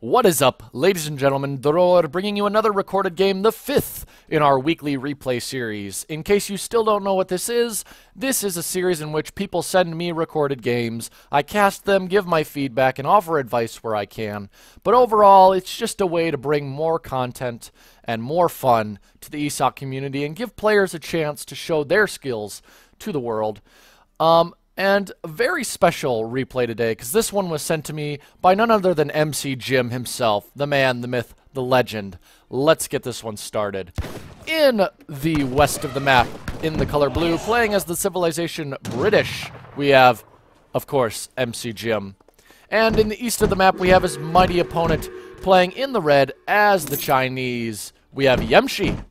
What is up, ladies and gentlemen? Dror bringing you another recorded game, the 5th in our weekly replay series. In case you still don't know what this is a series in which people send me recorded games. I cast them, give my feedback, and offer advice where I can. But overall, it's just a way to bring more content and more fun to the ESOC community and give players a chance to show their skills to the world. And a very special replay today, because this one was sent to me by none other than MCJim himself, the man, the myth, the legend. Let's get this one started. In the west of the map, in the color blue, playing as the civilization British, we have, of course, MCJim. And in the east of the map, we have his mighty opponent playing in the red as the Chinese. We have Yemshi.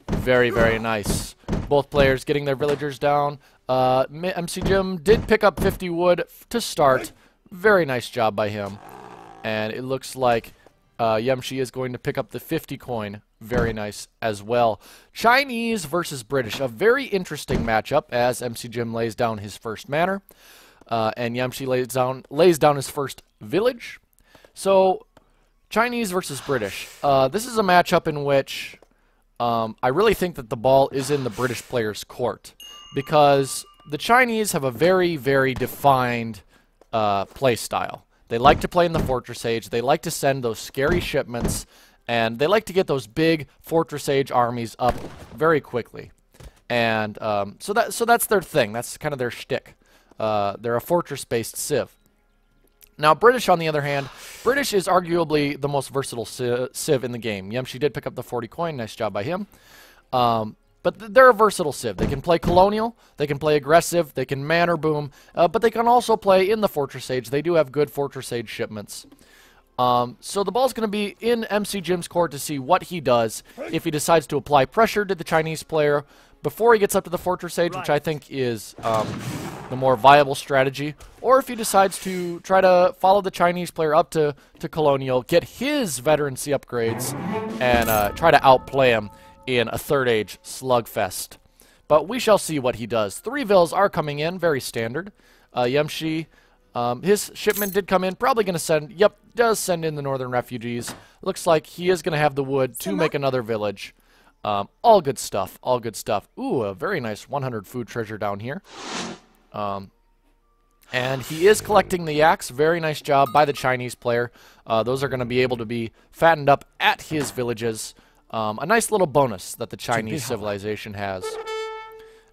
Very, very nice. Both players getting their villagers down. MCJim did pick up 50 wood to start. Very nice job by him. And it looks like Yemshi is going to pick up the 50 coin. Very nice as well. Chinese versus British. A very interesting matchup as MCJim lays down his first manor. And Yemshi lays down his first village. So, Chinese versus British. This is a matchup in which I really think that the ball is in the British player's court, because the Chinese have a very, very defined play style. They like to play in the Fortress Age. They like to send those scary shipments, and they like to get those big Fortress Age armies up very quickly. And so that's their thing. That's kind of their shtick. They're a fortress-based civ. Now, British, on the other hand, British is arguably the most versatile civ in the game. Yemshi did pick up the 40 coin. Nice job by him. But they're a versatile civ. They can play colonial, they can play aggressive, they can man or boom, but they can also play in the Fortress Age. They do have good Fortress Age shipments. So the ball's going to be in MCJim's court to see what he does if he decides to apply pressure to the Chinese player before he gets up to the Fortress Age, which I think is the more viable strategy, or if he decides to try to follow the Chinese player up to colonial, get his veterancy upgrades, and try to outplay him in a third age slugfest. But we shall see what he does. 3 vills are coming in, very standard. Yemshi, his shipment did come in, probably going to send, does send in the northern refugees. Looks like he is going to have the wood to make another village. All good stuff, all good stuff. Ooh, a very nice 100 food treasure down here. And he is collecting the yaks. Very nice job by the Chinese player. Those are going to be able to be fattened up at his villages. A nice little bonus that the Chinese civilization has.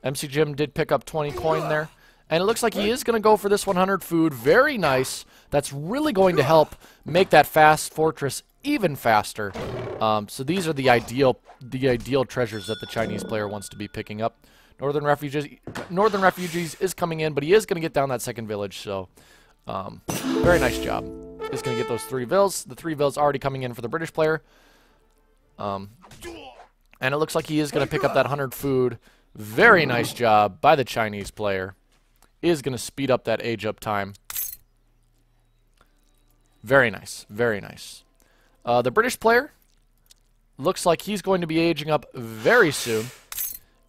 MCJim did pick up 20 coin there. And it looks like he is going to go for this 100 food. Very nice. That's really going to help make that fast fortress even faster. So these are the ideal treasures that the Chinese player wants to be picking up. Northern refugees is coming in, but he is going to get down that second village. So very nice job. He's going to get those 3 vills. The 3 vills already coming in for the British player. And it looks like he is going to pick up that 100 food. Very nice job by the Chinese player. Is going to speed up that age up time. Very nice. Very nice. The British player looks like he's going to be aging up very soon.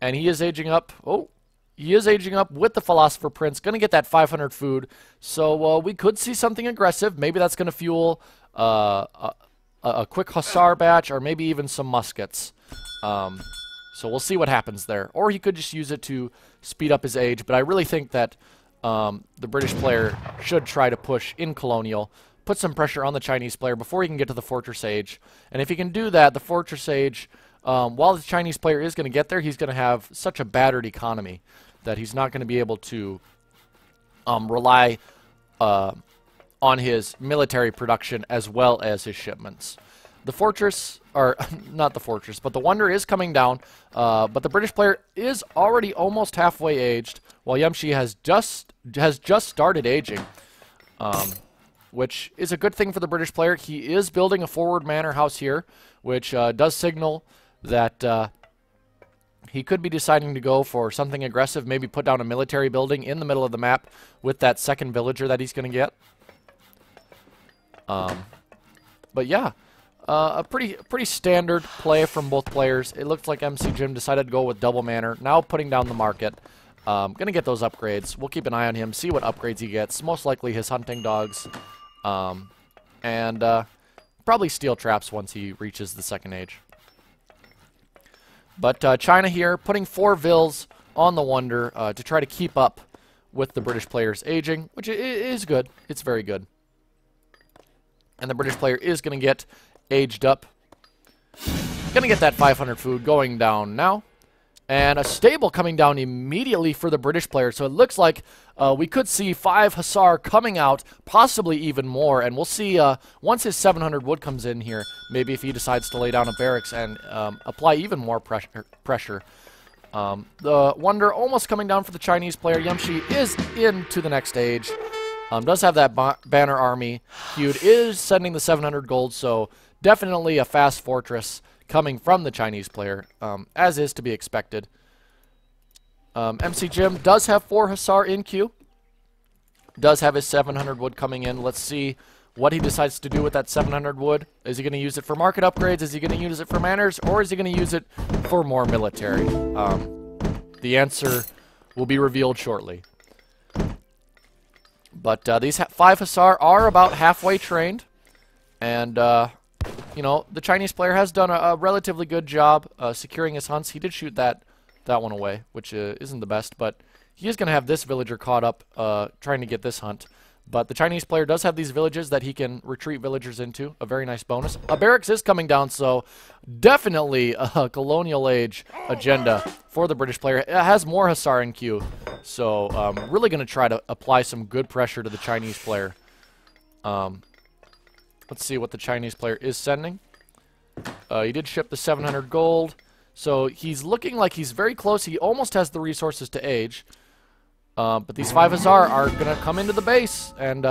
And he is aging up. Oh, he is aging up with the Philosopher Prince. Going to get that 500 food. So we could see something aggressive. Maybe that's going to fuel a quick Hussar batch, or maybe even some muskets. So we'll see what happens there. Or he could just use it to speed up his age. But I really think that the British player should try to push in colonial, put some pressure on the Chinese player before he can get to the Fortress Age. And if he can do that, the Fortress Age, while the Chinese player is going to get there, he's going to have such a battered economy that he's not going to be able to rely on his military production as well as his shipments. The fortress, or not the fortress, but the wonder is coming down, but the British player is already almost halfway aged, while Yemshi has just started aging, which is a good thing for the British player. He is building a forward manor house here, which does signal that he could be deciding to go for something aggressive, maybe put down a military building in the middle of the map with that second villager that he's going to get. But yeah, a pretty standard play from both players. It looks like MCJim decided to go with double manor, now putting down the market. Gonna get those upgrades. We'll keep an eye on him, see what upgrades he gets. Most likely his hunting dogs. probably steel traps once he reaches the second age. But China here, putting 4 Vils on the Wonder to try to keep up with the British players aging, which is good. It's very good. And the British player is going to get aged up. Going to get that 500 food going down now. And a stable coming down immediately for the British player. So it looks like we could see 5 Hussar coming out, possibly even more. And we'll see once his 700 wood comes in here, maybe if he decides to lay down a barracks and apply even more pressure. The Wonder almost coming down for the Chinese player. Yemshi is into the next stage. Does have that banner army. Queued is sending the 700 gold, so definitely a fast fortress coming from the Chinese player, as is to be expected. MCJim does have 4 Hussar in queue. Does have his 700 wood coming in. Let's see what he decides to do with that 700 wood. Is he going to use it for market upgrades? Is he going to use it for manners? Or is he going to use it for more military? The answer will be revealed shortly. But these 5 Hussar are about halfway trained. And you know, the Chinese player has done a relatively good job securing his hunts. He did shoot that one away, which isn't the best, but he is going to have this villager caught up trying to get this hunt. But the Chinese player does have these villages that he can retreat villagers into, a very nice bonus. A barracks is coming down, so definitely a colonial age agenda for the British player. It has more Hussar in queue, so really going to try to apply some good pressure to the Chinese player. Let's see what the Chinese player is sending. He did ship the 700 gold. So he's looking like he's very close. He almost has the resources to age. But these 5 Hussar are going to come into the base. And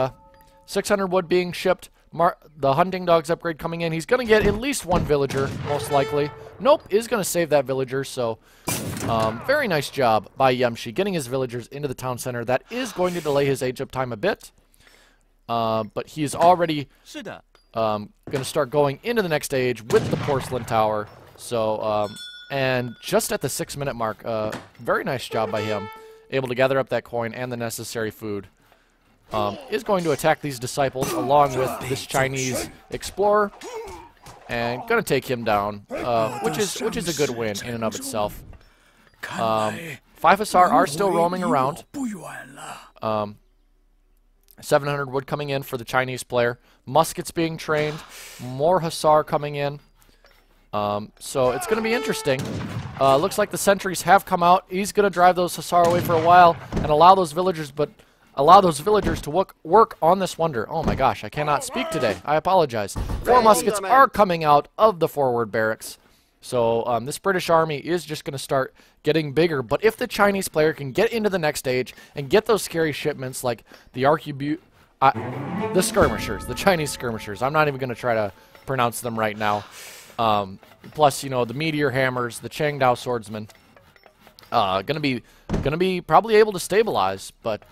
600 wood being shipped. The hunting dogs upgrade coming in. He's going to get at least 1 villager, most likely. Nope, is going to save that villager. So very nice job by Yemshi getting his villagers into the town center. That is going to delay his age up time a bit. But he's already going to start going into the next stage with the porcelain tower. So, and just at the 6-minute mark, very nice job by him. Able to gather up that coin and the necessary food. Is going to attack these disciples along with this Chinese explorer. And going to take him down, which is a good win in and of itself. 5 Hussar are still roaming around. 700 wood coming in for the Chinese player. Muskets being trained. More Hussar coming in. So it's going to be interesting. Looks like the sentries have come out. He's going to drive those Hussar away for a while and allow those villagers to work on this Wonder. Oh my gosh, I cannot speak today. I apologize. 4 muskets are coming out of the forward barracks. So this British army is just going to start getting bigger. But if the Chinese player can get into the next stage and get those scary shipments like the the skirmishers, the Chinese skirmishers. I'm not even going to try to pronounce them right now. Plus, you know, the meteor hammers, the Changdao swordsmen. Gonna be probably able to stabilize, but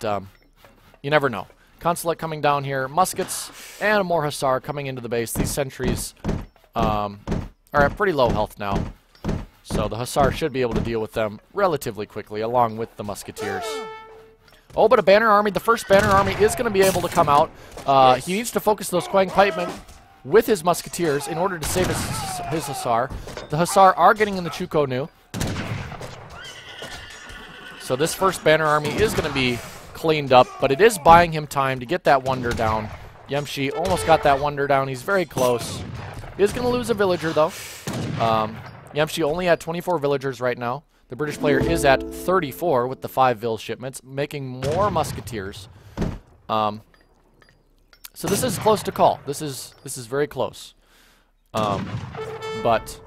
you never know. Consulate coming down here, muskets, and more Hussar coming into the base. These sentries are at pretty low health now, so the Hussar should be able to deal with them relatively quickly, along with the musketeers. Oh, but a banner army, the first banner army is going to be able to come out. He needs to focus those Quang pikemen with his musketeers in order to save his Hussar. The Hussar are getting in the Chuko Nu. So this first banner army is going to be cleaned up, but it is buying him time to get that Wonder down. Yemshi almost got that Wonder down. He's very close. He is going to lose a villager, though. Yemshi only had 24 villagers right now. The British player is at 34 with the 5 Vil shipments, making more musketeers. So this is close to call. This is very close. But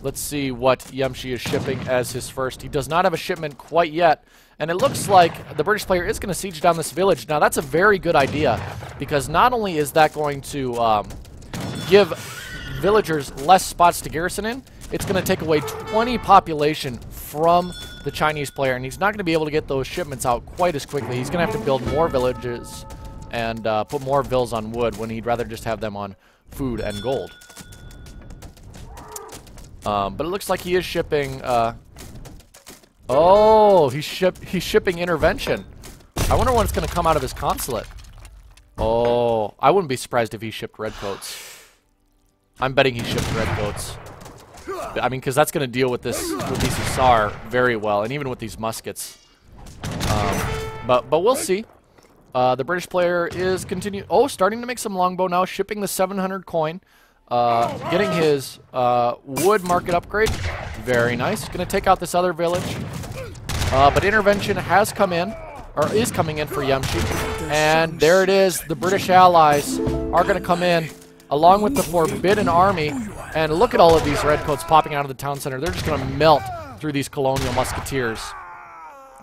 let's see what Yemshi is shipping as his first. He does not have a shipment quite yet, and it looks like the British player is going to siege down this village. Now that's a very good idea, because not only is that going to give villagers less spots to garrison in, it's going to take away 20 population from the Chinese player, and he's not going to be able to get those shipments out quite as quickly. He's going to have to build more villages and put more Vils on wood when he'd rather just have them on food and gold. But it looks like he is shipping... oh, he's shipping intervention. I wonder when it's going to come out of his consulate. Oh, I wouldn't be surprised if he shipped redcoats. I'm betting he shipped redcoats. I mean, because that's going to deal with these Hussar very well, and even with these muskets. But we'll see. The British player is starting to make some longbow now, shipping the 700 coin, getting his wood market upgrade. Very nice. Going to take out this other village. But intervention has come in, or is coming in for Yemshi. And there it is. The British allies are going to come in along with the Forbidden Army. And look at all of these redcoats popping out of the town center. They're just going to melt through these colonial musketeers,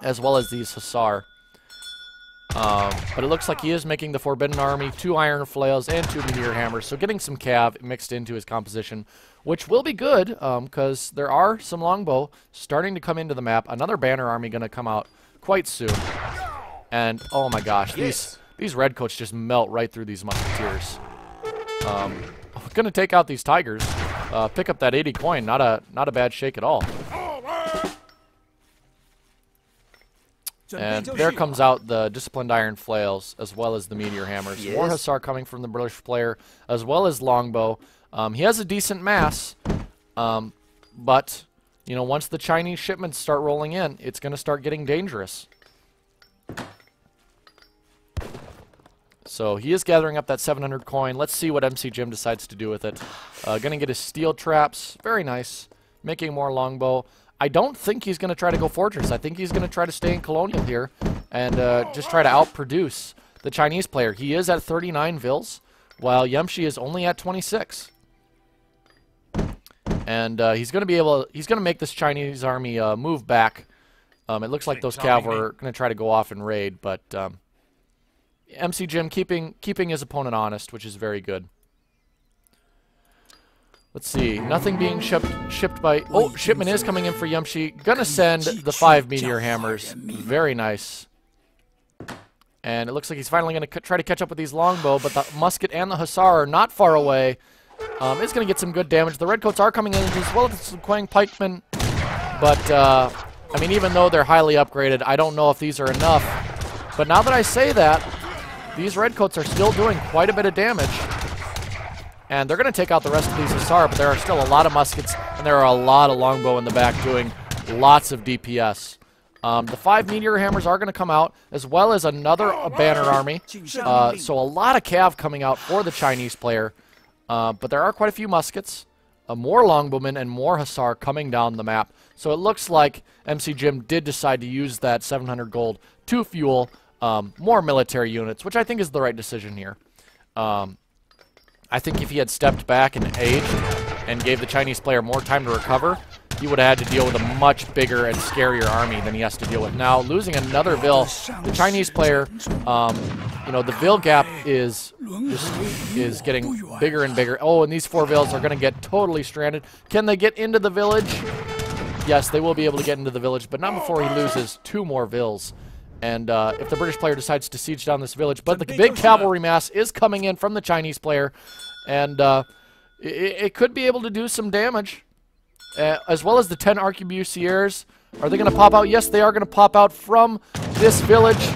as well as these Hussar. But it looks like he is making the Forbidden Army 2 iron flails and 2 meteor hammers. So getting some cav mixed into his composition, which will be good, because there are some longbow starting to come into the map. Another banner army going to come out quite soon. And oh my gosh, these redcoats just melt right through these musketeers. Going to take out these tigers. Pick up that 80 coin. Not a bad shake at all. And there comes out the Disciplined Iron Flails, as well as the Meteor Hammers. More Hussar coming from the British player, as well as Longbow. He has a decent mass, but, you know, once the Chinese shipments start rolling in, it's going to start getting dangerous. So he is gathering up that 700 coin. Let's see what MCJim decides to do with it. Going to get his steel traps. Very nice. Making more longbow. I don't think he's going to try to go fortress. I think he's going to try to stay in colonial here and just try to outproduce the Chinese player. He is at 39 vils, while Yemshi is only at 26. And he's going to make this Chinese army move back. It looks like those cav are going to try to go off and raid, but MCJim keeping his opponent honest, which is very good. Let's see. Nothing being shipped by... Oh, shipment is coming in for Yemshi. Gonna send the 5 meteor hammers. Very nice. And it looks like he's finally going to try to catch up with these longbow, but the musket and the hussar are not far away. It's going to get some good damage. The redcoats are coming in as well as the Quang pikemen. But, I mean, even though they're highly upgraded, I don't know if these are enough. But now that I say that, these redcoats are still doing quite a bit of damage. And they're going to take out the rest of these hussar, but there are still a lot of muskets, and there are a lot of longbow in the back doing lots of DPS. The 5 meteor hammers are going to come out, as well as another banner army. So a lot of cav coming out for the Chinese player. But there are quite a few muskets, more longbowmen, and more hussar coming down the map. So it looks like MCJim did decide to use that 700 gold to fuel more military units, which I think is the right decision here. I think if he had stepped back and aged and gave the Chinese player more time to recover, he would have had to deal with a much bigger and scarier army than he has to deal with now. Losing another vil, the Chinese player, you know, the vil gap is getting bigger and bigger. Oh, and these 4 vils are going to get totally stranded. Can they get into the village? Yes, they will be able to get into the village, but not before he loses 2 more vils. And if the British player decides to siege down this village. But the big cavalry mass is coming in from the Chinese player. And it could be able to do some damage. As well as the 10 arquebusiers. Are they going to pop out? Yes, they are going to pop out from this village.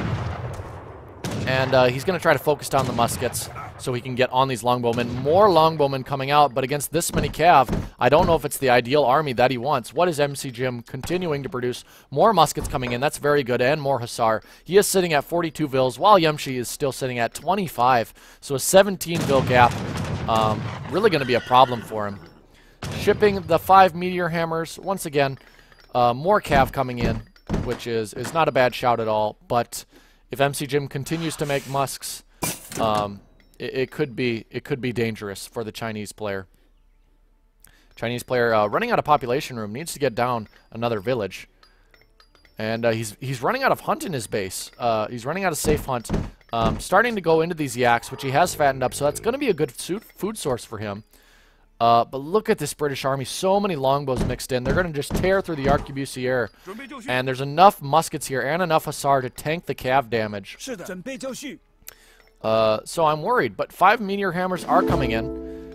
And he's going to try to focus down the muskets so he can get on these longbowmen. More longbowmen coming out, but against this many cav, I don't know if it's the ideal army that he wants. What is MCJim continuing to produce? More muskets coming in. That's very good. And more hussar. He is sitting at 42 vils, while Yemshi is still sitting at 25. So a 17 vil gap. Really going to be a problem for him. Shipping the 5 meteor hammers. Once again, more cav coming in, which is not a bad shout at all. But if MCJim continues to make musks, it could be dangerous for the Chinese player. Chinese player running out of population room, needs to get down another village, and he's running out of hunt in his base. He's running out of safe hunt. Starting to go into these yaks, which he has fattened up, so that's going to be a good food source for him. But look at this British army. So many longbows mixed in. They're going to just tear through the arquebusier. And there's enough muskets here and enough hussar to tank the cav damage. So I'm worried. But 5 meteor hammers are coming in.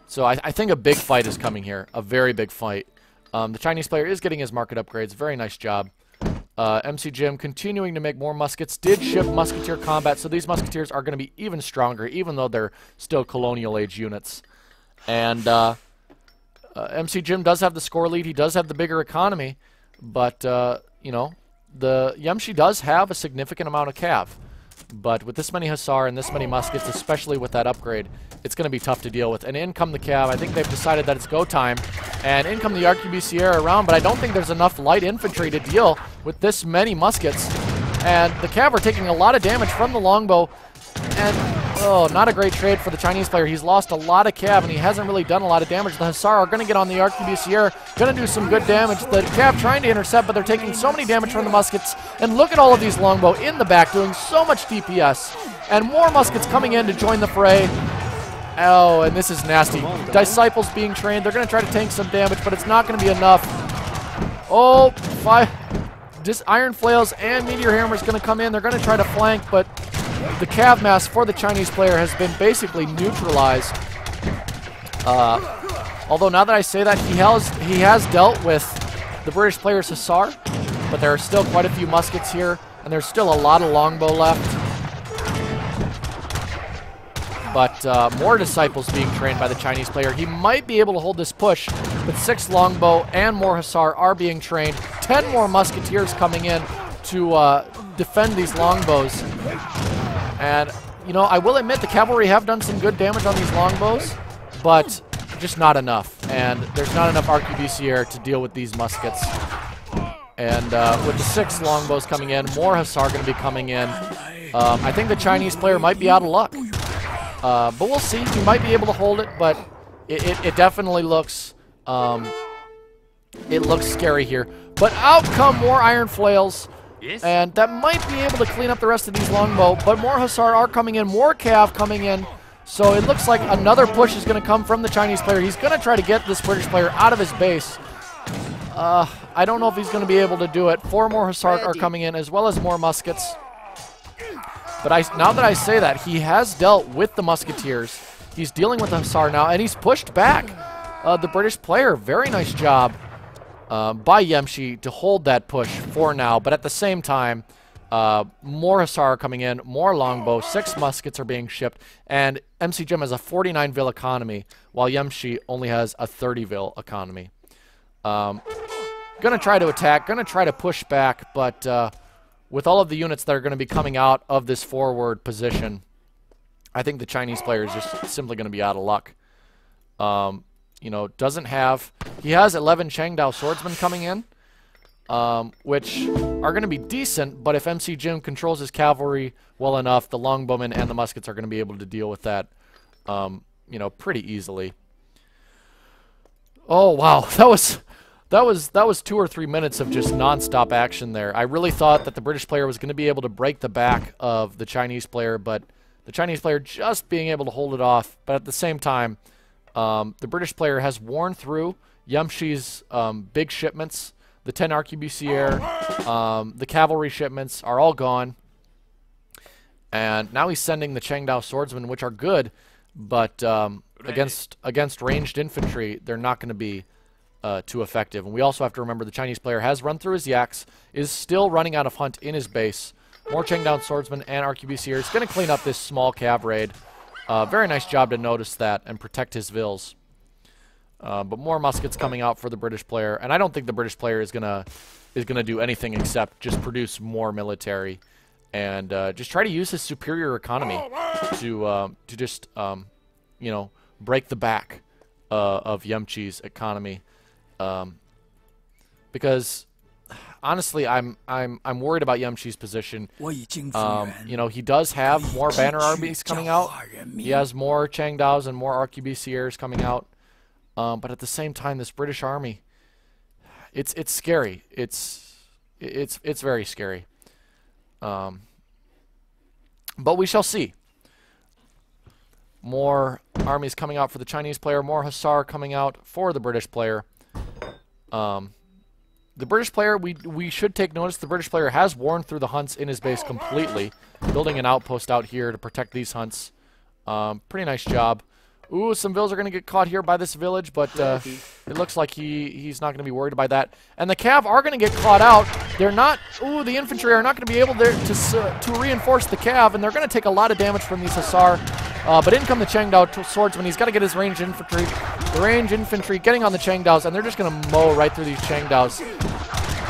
So I think a big fight is coming here. A very big fight. The Chinese player is getting his market upgrades. Very nice job. MCJim continuing to make more muskets. Did ship musketeer combat. So these musketeers are going to be even stronger, even though they're still colonial age units. And MCJim does have the score lead. He does have the bigger economy. But, you know, the Yemshi does have a significant amount of cav. But with this many Hussar and this many muskets, especially with that upgrade, it's going to be tough to deal with. And in come the cav. I think they've decided that it's go time. And in come the RQB around, but I don't think there's enough light infantry to deal with this many muskets. And the cav are taking a lot of damage from the longbow. And, oh, not a great trade for the Chinese player. He's lost a lot of cav, and he hasn't really done a lot of damage. The Hussar are going to get on the RQB going to do some good damage. The cav trying to intercept, but they're taking so many damage from the muskets. And look at all of these longbow in the back doing so much DPS. And more muskets coming in to join the fray. Oh, and this is nasty. Disciples being trained. They're going to try to tank some damage, but it's not going to be enough. Oh, Iron Flails and Meteor Hammer is going to come in. They're going to try to flank, but the cav mass for the Chinese player has been basically neutralized. Although now that I say that, he has dealt with the British player's Hussar, but there are still quite a few muskets here, and there's still a lot of longbow left. But more disciples being trained by the Chinese player. He might be able to hold this push, but 6 longbow and more Hussar are being trained. 10 more musketeers coming in to defend these longbows. And, you know, I will admit the cavalry have done some good damage on these longbows, but just not enough. And there's not enough RQB to deal with these muskets. And with the 6 longbows coming in, more Hussar going to be coming in. I think the Chinese player might be out of luck. But we'll see. He might be able to hold it, but it definitely looks scary here. But out come more Iron Flails, and that might be able to clean up the rest of these longbow. But more Hussar are coming in, more cav coming in. So it looks like another push is going to come from the Chinese player. He's going to try to get this British player out of his base. I don't know if he's going to be able to do it. 4 more Hussar are coming in, as well as more muskets. But now that I say that, he has dealt with the musketeers. He's dealing with the Hussar now, and he's pushed back the British player. Very nice job by Yemshi to hold that push for now. But at the same time, more Hussar are coming in, more longbow, 6 muskets are being shipped, and MCJim has a 49 vil economy, while Yemshi only has a 30 vil economy. Gonna try to attack, gonna try to push back, but with all of the units that are going to be coming out of this forward position, I think the Chinese player is just simply going to be out of luck. You know, he has 11 Changdao swordsmen coming in, which are going to be decent, but if MCJim controls his cavalry well enough, the longbowmen and the muskets are going to be able to deal with that, you know, pretty easily. Oh, wow. That was 2 or 3 minutes of just non-stop action there. I really thought that the British player was going to be able to break the back of the Chinese player, but the Chinese player just being able to hold it off. But at the same time, the British player has worn through Yemshi's big shipments. The 10 RQB the cavalry shipments are all gone. And now he's sending the Changdao swordsmen, which are good, but against ranged infantry, they're not going to be too effective. And we also have to remember the Chinese player has run through his yaks, is still running out of hunt in his base. More Changdao swordsmen and RQB He's going to clean up this small cav raid. Very nice job to notice that and protect his vils. But more muskets coming out for the British player, and I don't think the British player is gonna do anything except just produce more military and just try to use his superior economy to just you know, break the back of Yemshi's economy. Because honestly, I'm worried about Yemshi's position. You know, he does have more banner armies coming out. He has more Changdaos and more RQB coming out. But at the same time, this British army, it's scary. It's very scary. But we shall see. More armies coming out for the Chinese player, more Hussar coming out for the British player. The British player, we should take notice, the British player has worn through the hunts in his base completely, building an outpost out here to protect these hunts. Pretty nice job. Ooh, some vills are going to get caught here by this village, but it looks like he's not going to be worried by that. And the cav are going to get caught out. They're not, ooh, the infantry are not going to be able to reinforce the cav, and they're going to take a lot of damage from these Hussar. But in come the Changdao swordsman. He's got to get his ranged infantry. The ranged infantry getting on the Changdaos, and they're just going to mow right through these Changdaos.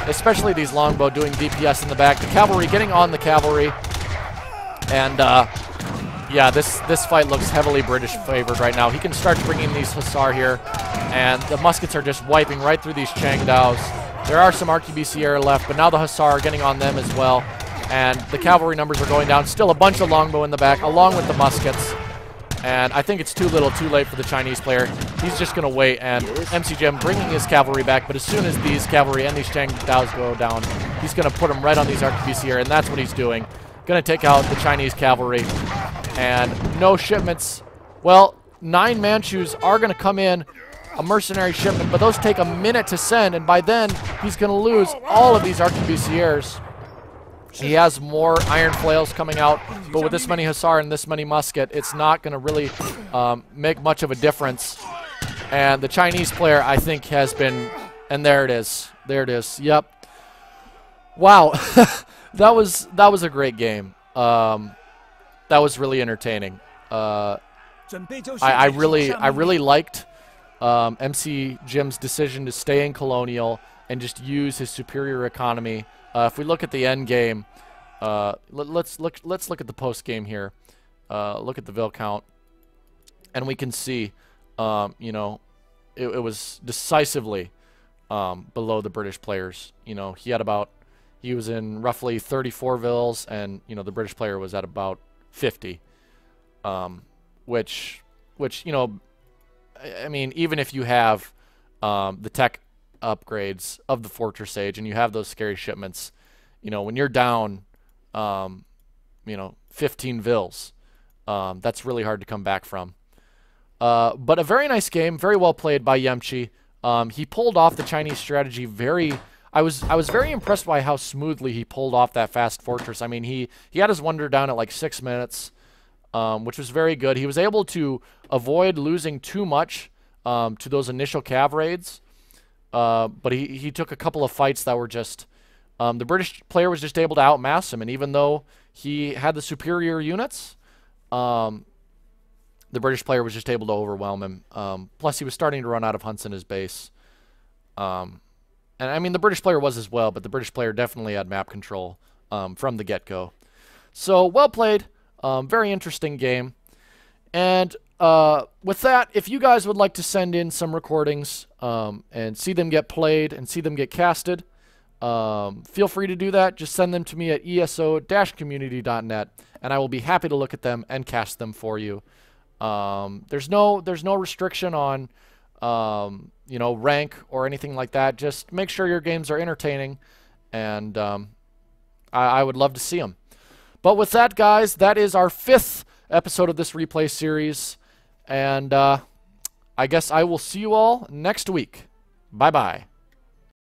Especially these longbow doing DPS in the back. The cavalry getting on the cavalry. And, yeah, this fight looks heavily British favored right now. He can start bringing these Hussar here. And the muskets are just wiping right through these Changdaos. There are some RQBC air left, but now the Hussar are getting on them as well. And the cavalry numbers are going down. Still a bunch of longbow in the back, along with the muskets. And I think it's too little, too late for the Chinese player. He's just going to wait, and MCJim bringing his cavalry back. But as soon as these cavalry and these Changdaos go down, he's going to put them right on these RQBC air, and that's what he's doing. Going to take out the Chinese cavalry. And no shipments. Well, 9 Manchus are going to come in. A mercenary shipment, but those take a minute to send, and by then he's going to lose all of these RQBCers. He has more iron flails coming out, but with this many Hussar and this many musket, it's not going to really make much of a difference. And the Chinese player, I think, has been, and there it is. There it is. Yep. Wow. that was a great game. That was really entertaining. I really liked MCJim's decision to stay in Colonial and just use his superior economy. If we look at the end game, let's look at the post game here. Look at the Vil count, and we can see, you know, it was decisively below the British players. You know, he was in roughly 34 Vils, and you know the British player was at about 50, which you know. I mean, even if you have the tech upgrades of the Fortress Age and you have those scary shipments, you know, when you're down, you know, 15 Vils, that's really hard to come back from. But a very nice game, very well played by Yemshi. He pulled off the Chinese strategy very... I was very impressed by how smoothly he pulled off that fast fortress. I mean, he had his wonder down at like 6 minutes. Which was very good. He was able to avoid losing too much to those initial cav raids, but he took a couple of fights that were just... the British player was just able to outmass him, and even though he had the superior units, the British player was just able to overwhelm him. Plus, he was starting to run out of hunts in his base. And I mean, the British player was as well, but the British player definitely had map control from the get-go. So, well played. Very interesting game. And with that, if you guys would like to send in some recordings and see them get played and see them get casted, feel free to do that. Just send them to me at eso-community.net, and I will be happy to look at them and cast them for you. There's no restriction on you know, rank or anything like that. Just make sure your games are entertaining, and I would love to see them. But with that, guys, that is our 5th episode of this replay series. And I guess I will see you all next week. Bye-bye.